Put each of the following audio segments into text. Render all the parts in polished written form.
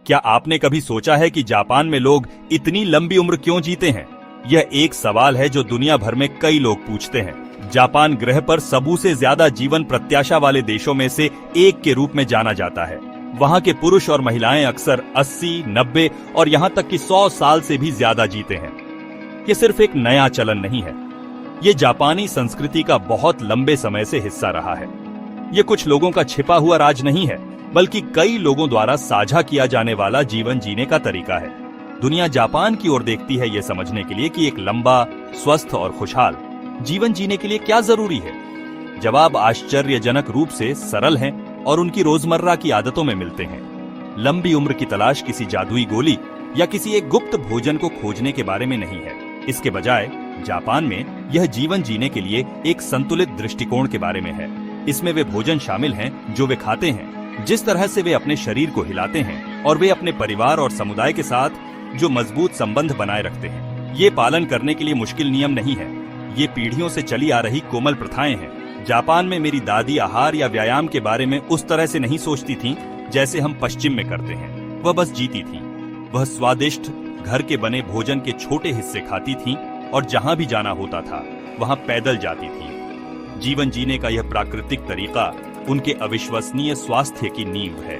क्या आपने कभी सोचा है कि जापान में लोग इतनी लंबी उम्र क्यों जीते हैं? यह एक सवाल है जो दुनिया भर में कई लोग पूछते हैं। जापान ग्रह पर सबसे ज्यादा जीवन प्रत्याशा वाले देशों में से एक के रूप में जाना जाता है। वहाँ के पुरुष और महिलाएं अक्सर 80, 90 और यहाँ तक कि 100 साल से भी ज्यादा जीते हैं। ये सिर्फ एक नया चलन नहीं है, ये जापानी संस्कृति का बहुत लंबे समय से हिस्सा रहा है। ये कुछ लोगों का छिपा हुआ राज नहीं है, बल्कि कई लोगों द्वारा साझा किया जाने वाला जीवन जीने का तरीका है। दुनिया जापान की ओर देखती है ये समझने के लिए कि एक लंबा, स्वस्थ और खुशहाल जीवन जीने के लिए क्या जरूरी है। जवाब आश्चर्यजनक रूप से सरल हैं और उनकी रोजमर्रा की आदतों में मिलते हैं। लंबी उम्र की तलाश किसी जादुई गोली या किसी एक गुप्त भोजन को खोजने के बारे में नहीं है। इसके बजाय जापान में यह जीवन जीने के लिए एक संतुलित दृष्टिकोण के बारे में है। इसमें वे भोजन शामिल हैं जो वे खाते हैं, जिस तरह से वे अपने शरीर को हिलाते हैं और वे अपने परिवार और समुदाय के साथ जो मजबूत संबंध बनाए रखते हैं। ये पालन करने के लिए मुश्किल नियम नहीं है, ये पीढ़ियों से चली आ रही कोमल प्रथाएं हैं। जापान में मेरी दादी आहार या व्यायाम के बारे में उस तरह से नहीं सोचती थीं जैसे हम पश्चिम में करते हैं। वह बस जीती थीं। वह स्वादिष्ट घर के बने भोजन के छोटे हिस्से खाती थीं और जहां भी जाना होता था वहां पैदल जाती थीं। जीवन जीने का यह प्राकृतिक तरीका उनके अविश्वसनीय स्वास्थ्य की नींव है।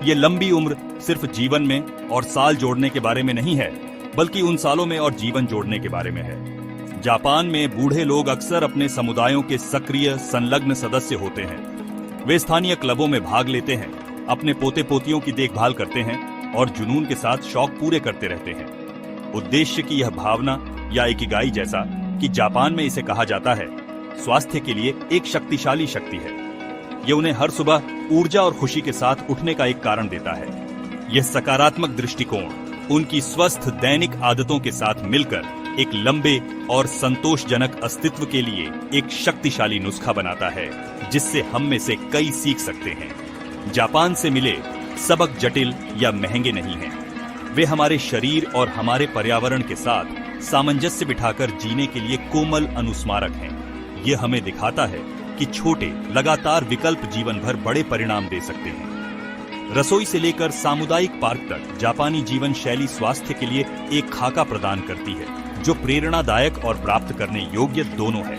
ये लंबी उम्र सिर्फ जीवन में और साल जोड़ने के बारे में नहीं है, बल्कि उन सालों में और जीवन जोड़ने के बारे में है। जापान में बूढ़े लोग अक्सर अपने समुदायों के सक्रिय संलग्न सदस्य होते हैं। वे स्थानीय क्लबों में भाग लेते हैं, अपने पोते पोतियों की देखभाल करते हैं और जुनून के साथ शौक पूरे करते रहते हैं। उद्देश्य की यह भावना या इकिगाई, जैसा कि जापान में इसे कहा जाता है, स्वास्थ्य के लिए एक शक्तिशाली शक्ति है। यह उन्हें हर सुबह ऊर्जा और खुशी के साथ उठने का एक कारण देता है। यह सकारात्मक दृष्टिकोण उनकी स्वस्थ दैनिक आदतों के साथ मिलकर एक लंबे और संतोषजनक अस्तित्व के लिए एक शक्तिशाली नुस्खा बनाता है, जिससे हम में से कई सीख सकते हैं। जापान से मिले सबक जटिल या महंगे नहीं हैं। वे हमारे शरीर और हमारे पर्यावरण के साथ सामंजस्य बिठाकर जीने के लिए कोमल अनुस्मारक हैं। यह हमें दिखाता है कि छोटे लगातार विकल्प जीवन भर बड़े परिणाम दे सकते हैं। रसोई से लेकर सामुदायिक पार्क तक जापानी जीवन शैली स्वास्थ्य के लिए एक खाका प्रदान करती है, जो प्रेरणादायक और प्राप्त करने योग्य दोनों है।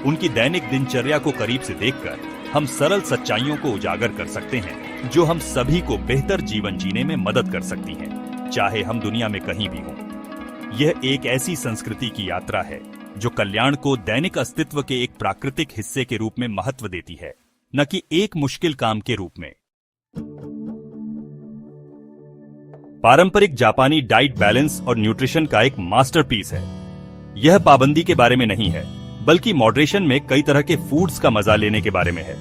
उनकी दैनिक दिनचर्या को करीब से देखकर हम सरल सच्चाइयों को उजागर कर सकते हैं, जो हम सभी को बेहतर जीवन जीने में मदद कर सकती हैं, चाहे हम दुनिया में कहीं भी हों। यह एक ऐसी संस्कृति की यात्रा है जो कल्याण को दैनिक अस्तित्व के एक प्राकृतिक हिस्से के रूप में महत्व देती है, न कि एक मुश्किल काम के रूप में। पारंपरिक जापानी डाइट बैलेंस और न्यूट्रिशन का एक मास्टरपीस है। यह पाबंदी के बारे में नहीं है, बल्कि मॉडरेशन में कई तरह के फूड्स का मजा लेने के बारे में है।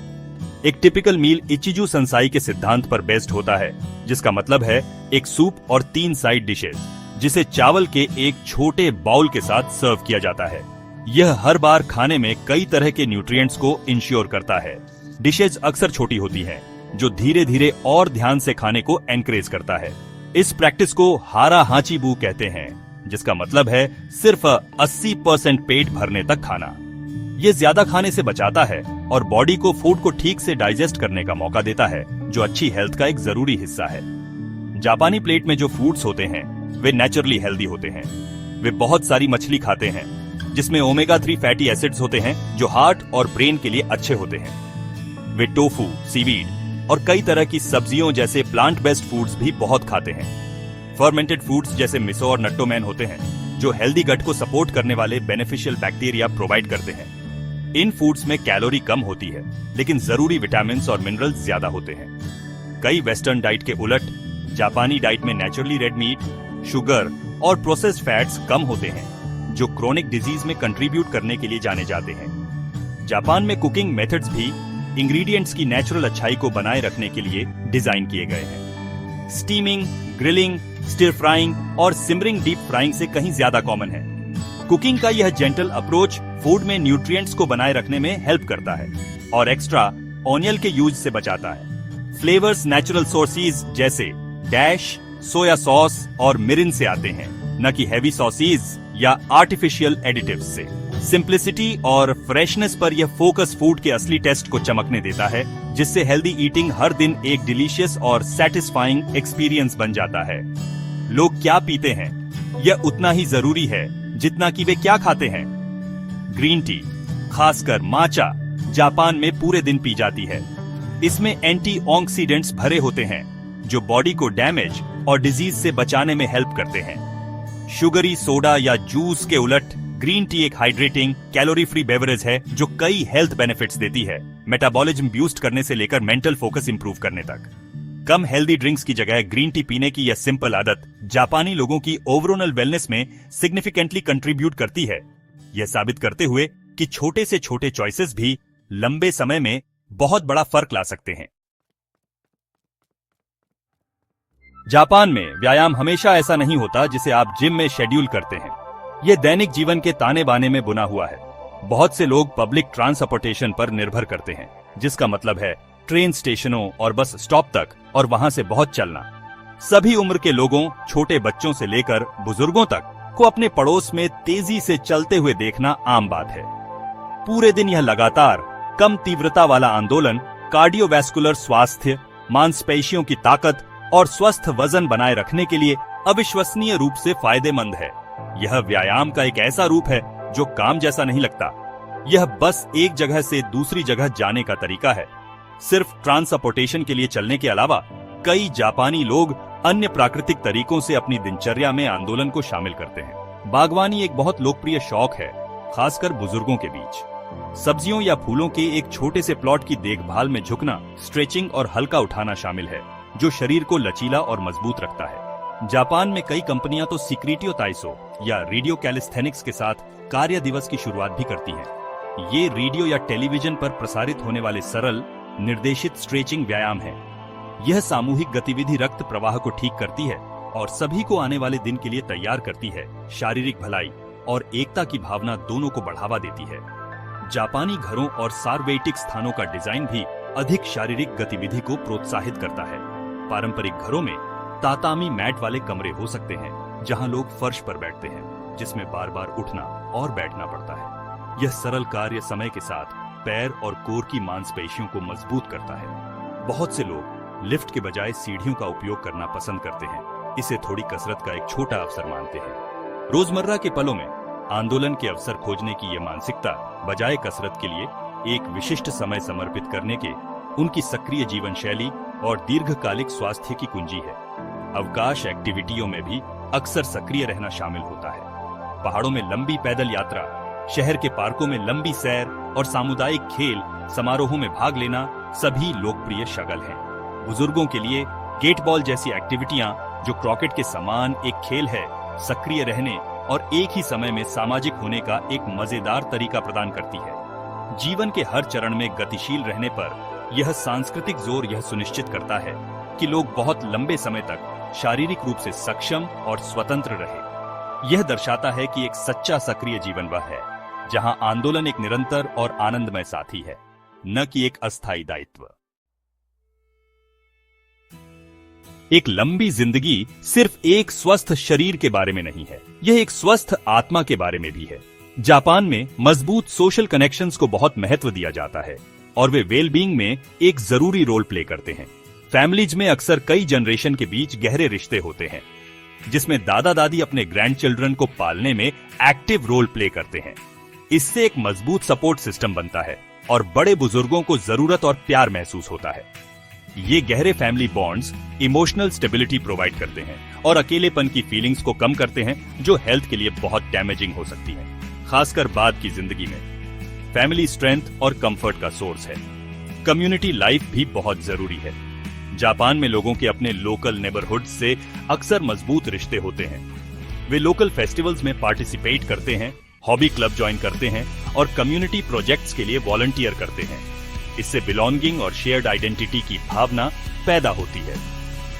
एक टिपिकल मील इचिजू संसाई के सिद्धांत पर बेस्ड होता है, जिसका मतलब है एक सूप और 3 साइड डिशेज, जिसे चावल के एक छोटे बाउल के साथ सर्व किया जाता है। यह हर बार खाने में कई तरह के न्यूट्रिएंट्स को इंश्योर करता है। डिशेज अक्सर छोटी होती हैं, जो धीरे धीरे और ध्यान से खाने को एनकरेज करता है। इस प्रैक्टिस को हारा हाची बू कहते हैं, जिसका मतलब है सिर्फ 80% पेट भरने तक खाना। ये ज्यादा खाने से बचाता है और बॉडी को फूड को ठीक से डाइजेस्ट करने का मौका देता है, जो अच्छी हेल्थ का एक जरूरी हिस्सा है। जापानी प्लेट में जो फूड्स होते हैं वे नेचुरली हेल्दी होते हैं। वे बहुत सारी मछली खाते हैं, जिसमें ओमेगा 3 फैटी एसिड्स होते हैं, जो हार्ट और ब्रेन के लिए अच्छे होते हैं। वे टोफू, सीवीड और कई तरह की सब्जियों जैसे प्लांट बेस्ड फूड्स भी बहुत खाते हैं। फर्मेंटेड फूड्स जैसे मिसो और नट्टोमैन होते हैं, जो हेल्दी गट को सपोर्ट करने वाले बेनिफिशियल बैक्टीरिया प्रोवाइड करते हैं। इन फूड्स में कैलोरी कम होती है, लेकिन जरूरी विटामिन और मिनरल्स ज्यादा होते हैं। कई वेस्टर्न डाइट के उलट जापानी डाइट में नेचुरली रेड मीट, शुगर और प्रोसेस्ड फैट्स कम होते हैं, जो क्रोनिक डिजीज में कंट्रीब्यूट करने के लिए जाने जाते हैं। जापान में कुकिंग मेथड्स भी इंग्रेडिएंट्स की नेचुरल अच्छाई को बनाए रखने के लिए डिजाइन किए गए हैं। स्टीमिंग, ग्रिलिंग, स्टिर फ्राइंग और सिमरिंग डीप फ्राइंग से कहीं ज्यादा कॉमन है। कुकिंग का यह जेंटल अप्रोच फूड में न्यूट्रिएंट्स को बनाए रखने में हेल्प करता है और एक्स्ट्रा ऑनियल के यूज से बचाता है। फ्लेवर्स नेचुरल सोर्सेज जैसे डैश, सोया सॉस और मिरिन से आते हैं, न कि हैवी सॉसेज या आर्टिफिशियल एडिटिव्स से। सिंप्लिसिटी और फ्रेशनेस पर यह फोकस फूड के असली टेस्ट को चमकने देता है, जिससे हेल्दी ईटिंग हर दिन एक डिलीशियस और सेटिस्फाइंग एक्सपीरियंस बन जाता है। लोग क्या पीते हैं यह उतना ही जरूरी है जितना कि वे क्या खाते हैं। ग्रीन टी, खासकर माचा, जापान में पूरे दिन पी जाती है। इसमें एंटीऑक्सीडेंट्स भरे होते हैं जो बॉडी को डैमेज और डिजीज से बचाने में हेल्प करते हैं। शुगरी सोडा या जूस के उलट ग्रीन टी एक हाइड्रेटिंग, कैलोरी फ्री बेवरेज है जो कई हेल्थ बेनिफिट्स देती है, मेटाबॉलिज्म बूस्ट करने से लेकर मेंटल फोकस इंप्रूव करने तक। कम हेल्दी ड्रिंक्स की जगह ग्रीन टी पीने की यह सिंपल आदत जापानी लोगों की ओवरऑल वेलनेस में सिग्निफिकेंटली कंट्रीब्यूट करती है, यह साबित करते हुए कि छोटे से छोटे चॉइसेस भी लंबे समय में बहुत बड़ा फर्क ला सकते हैं। जापान में व्यायाम हमेशा ऐसा नहीं होता जिसे आप जिम में शेड्यूल करते हैं। यह दैनिक जीवन के ताने बाने में बुना हुआ है। बहुत से लोग पब्लिक ट्रांसपोर्टेशन पर निर्भर करते हैं, जिसका मतलब है ट्रेन स्टेशनों और बस स्टॉप तक और वहां से बहुत चलना। सभी उम्र के लोगों, छोटे बच्चों से लेकर बुजुर्गों तक को अपने पड़ोस में तेजी से चलते हुए देखना आम बात है। पूरे दिन यह लगातार कम तीव्रता वाला आंदोलन कार्डियोवैस्कुलर स्वास्थ्य, मांसपेशियों की ताकत और स्वस्थ वजन बनाए रखने के लिए अविश्वसनीय रूप से फायदेमंद है। यह व्यायाम का एक ऐसा रूप है जो काम जैसा नहीं लगता। यह बस एक जगह से दूसरी जगह जाने का तरीका है। सिर्फ ट्रांसपोर्टेशन के लिए चलने के अलावा कई जापानी लोग अन्य प्राकृतिक तरीकों से अपनी दिनचर्या में आंदोलन को शामिल करते हैं। बागवानी एक बहुत लोकप्रिय शौक है, खासकर बुजुर्गों के बीच। सब्जियों या फूलों के एक छोटे से प्लॉट की देखभाल में झुकना, स्ट्रेचिंग और हल्का उठाना शामिल है, जो शरीर को लचीला और मजबूत रखता है। जापान में कई कंपनियां तो सिक्रिटियो ताइसो या रेडियो कैलिस्थेनिक्स के साथ कार्य दिवस की शुरुआत भी करती हैं। ये रेडियो या टेलीविजन पर प्रसारित होने वाले सरल, निर्देशित स्ट्रेचिंग व्यायाम है। यह सामूहिक गतिविधि रक्त प्रवाह को ठीक करती है और सभी को आने वाले दिन के लिए तैयार करती है। शारीरिक भलाई और एकता की भावना दोनों को बढ़ावा देती है। जापानी घरों और सार्वजनिक स्थानों का डिजाइन भी अधिक शारीरिक गतिविधि को प्रोत्साहित करता है। पारंपरिक घरों में तातामी मैट वाले कमरे हो सकते हैं, जहां लोग फर्श पर बैठते हैं, जिसमें बार बार उठना और बैठना पड़ता है। यह सरल कार्य समय के साथ पैर और कोर की मांसपेशियों को मजबूत करता है। बहुत से लोग लिफ्ट के बजाय सीढ़ियों का उपयोग करना पसंद करते हैं। इसे थोड़ी कसरत का एक छोटा अवसर मानते हैं। रोजमर्रा के पलों में आंदोलन के अवसर खोजने की यह मानसिकता बजाय कसरत के लिए एक विशिष्ट समय समर्पित करने के उनकी सक्रिय जीवन शैली और दीर्घकालिक स्वास्थ्य की कुंजी है। अवकाश एक्टिविटियों में भी अक्सर सक्रिय रहना शामिल होता है। पहाड़ों में लंबी पैदल यात्रा, शहर के पार्कों में लंबी सैर और सामुदायिक खेल समारोहों में भाग लेना सभी लोकप्रिय शगल हैं। बुजुर्गों के लिए गेट बॉल जैसी एक्टिविटियां, जो क्रॉकेट के समान एक खेल है, सक्रिय रहने और एक ही समय में सामाजिक होने का एक मजेदार तरीका प्रदान करती है। जीवन के हर चरण में गतिशील रहने पर यह सांस्कृतिक जोर यह सुनिश्चित करता है कि लोग बहुत लंबे समय तक शारीरिक रूप से सक्षम और स्वतंत्र रहे। यह दर्शाता है कि एक सच्चा सक्रिय जीवन वह है जहां आंदोलन एक निरंतर और आनंदमय साथी है, न कि एक अस्थायी दायित्व। एक लंबी जिंदगी सिर्फ एक स्वस्थ शरीर के बारे में नहीं है, यह एक स्वस्थ आत्मा के बारे में भी है। जापान में मजबूत सोशल कनेक्शंस को बहुत महत्व दिया जाता है और वे वेलबींग में एक जरूरी रोल प्ले करते हैं। फैमिलीज में अक्सर कई जनरेशन के बीच गहरे रिश्ते होते हैं, जिसमें दादा दादी अपने ग्रैंड चिल्ड्रन को पालने में एक्टिव रोल प्ले करते हैं। इससे एक मजबूत सपोर्ट सिस्टम बनता है और बड़े बुजुर्गों को जरूरत और प्यार महसूस होता है। ये गहरे family bonds emotional stability provide करते हैं और अकेलेपन की फीलिंग्स को कम करते हैं, जो हेल्थ के लिए बहुत डैमेजिंग हो सकती है, खासकर बाद की जिंदगी में। फैमिली स्ट्रेंथ और कंफर्ट का सोर्स है। कम्युनिटी लाइफ भी बहुत जरूरी है। जापान में लोगों के अपने लोकल नेबरहुड से अक्सर मजबूत रिश्ते होते हैं। वे लोकल फेस्टिवल्स में पार्टिसिपेट करते हैं, हॉबी क्लब ज्वाइन करते हैं और कम्युनिटी प्रोजेक्ट्स के लिए वॉलंटियर करते हैं। इससे बिलोंगिंग और शेयर्ड आइडेंटिटी की भावना पैदा होती है।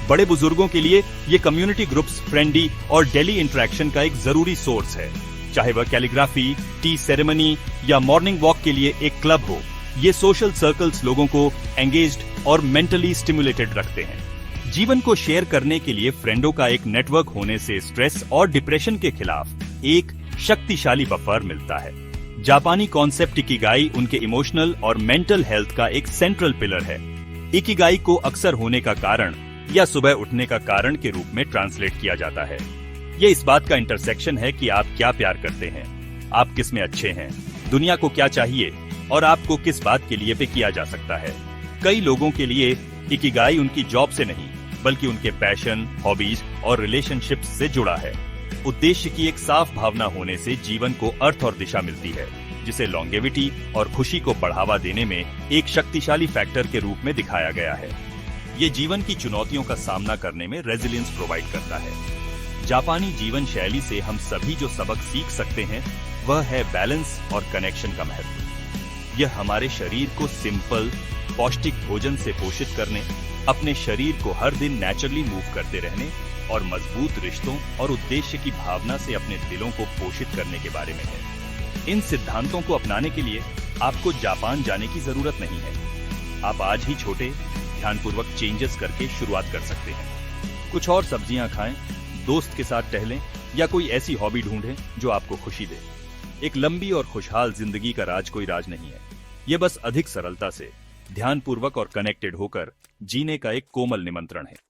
बड़े बुजुर्गों के लिए ये कम्युनिटी ग्रुप्स फ्रेंडली और डेली इंटरेक्शन का एक जरूरी सोर्स है, चाहे वह कैलीग्राफी, टी सेरेमनी या मॉर्निंग वॉक के लिए एक क्लब हो। ये सोशल सर्कल्स लोगों को एंगेज्ड और मेंटली स्टिमुलेटेड रखते हैं। जीवन को शेयर करने के लिए फ्रेंडों का एक नेटवर्क होने से स्ट्रेस और डिप्रेशन के खिलाफ एक शक्तिशाली बफर मिलता है। जापानी कॉन्सेप्ट इकिगाई उनके इमोशनल और मेंटल हेल्थ का एक सेंट्रल पिलर है। इकिगाई को अक्सर होने का कारण या सुबह उठने का कारण के रूप में ट्रांसलेट किया जाता है। ये इस बात का इंटरसेक्शन है कि आप क्या प्यार करते हैं, आप किस में अच्छे हैं, दुनिया को क्या चाहिए और आपको किस बात के लिए पे किया जा सकता है। कई लोगों के लिए इकिगाई उनकी जॉब से नहीं बल्कि उनके पैशन, हॉबीज और रिलेशनशिप्स से जुड़ा है। उद्देश्य की एक साफ भावना होने से जीवन को अर्थ और दिशा मिलती है, जिसे लॉन्गेविटी और खुशी को बढ़ावा देने में एक शक्तिशाली फैक्टर के रूप में दिखाया गया है। ये जीवन की चुनौतियों का सामना करने में रेजिलियंस प्रोवाइड करता है। जापानी जीवन शैली से हम सभी जो सबक सीख सकते हैं वह है बैलेंस और कनेक्शन का महत्व। यह हमारे शरीर को सिंपल, पौष्टिक भोजन से पोषित करने, अपने शरीर को हर दिन नेचुरली मूव करते रहने और मजबूत रिश्तों और उद्देश्य की भावना से अपने दिलों को पोषित करने के बारे में है। इन सिद्धांतों को अपनाने के लिए आपको जापान जाने की जरूरत नहीं है। आप आज ही छोटे, ध्यानपूर्वक चेंजेस करके शुरुआत कर सकते हैं। कुछ और सब्जियां खाएं, दोस्त के साथ टहलें या कोई ऐसी हॉबी ढूंढें जो आपको खुशी दे। एक लंबी और खुशहाल जिंदगी का राज कोई राज नहीं है, यह बस अधिक सरलता से, ध्यानपूर्वक और कनेक्टेड होकर जीने का एक कोमल निमंत्रण है।